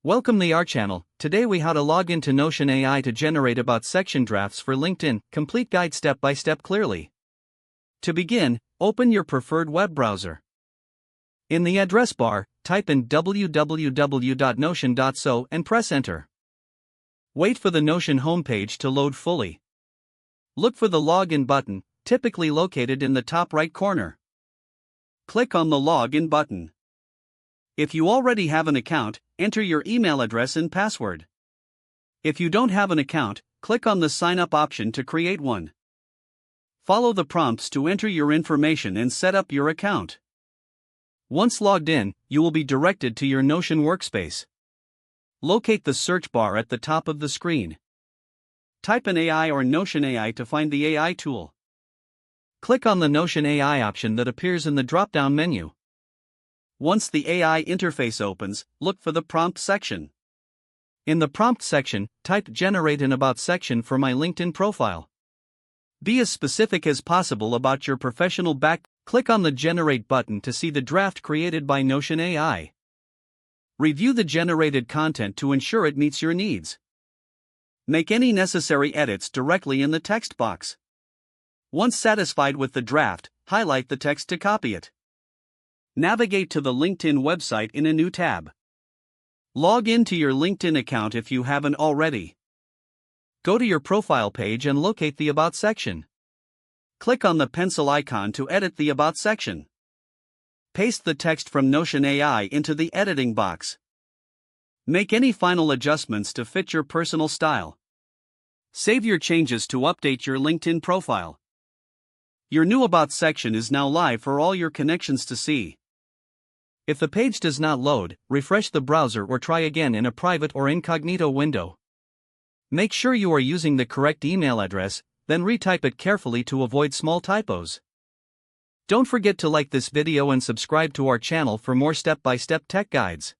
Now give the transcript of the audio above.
Welcome to our channel. Today we how to log into Notion AI to generate about section drafts for LinkedIn, complete guide step by step clearly. To begin, open your preferred web browser. In the address bar, type in www.notion.so and press enter. Wait for the Notion homepage to load fully. Look for the login button, typically located in the top right corner. Click on the login button. If you already have an account, enter your email address and password. If you don't have an account, click on the sign up option to create one. Follow the prompts to enter your information and set up your account. Once logged in, you will be directed to your Notion workspace. Locate the search bar at the top of the screen. Type in AI or Notion AI to find the AI tool. Click on the Notion AI option that appears in the drop-down menu. Once the AI interface opens, look for the prompt section. In the prompt section, type "Generate an About section for my LinkedIn profile." Be as specific as possible about your professional background. Click on the Generate button to see the draft created by Notion AI. Review the generated content to ensure it meets your needs. Make any necessary edits directly in the text box. Once satisfied with the draft, highlight the text to copy it. Navigate to the LinkedIn website in a new tab. Log into your LinkedIn account if you haven't already. Go to your profile page and locate the About section. Click on the pencil icon to edit the About section. Paste the text from Notion AI into the editing box. Make any final adjustments to fit your personal style. Save your changes to update your LinkedIn profile. Your new About section is now live for all your connections to see. If the page does not load, refresh the browser or try again in a private or incognito window. Make sure you are using the correct email address, then retype it carefully to avoid small typos. Don't forget to like this video and subscribe to our channel for more step-by-step tech guides.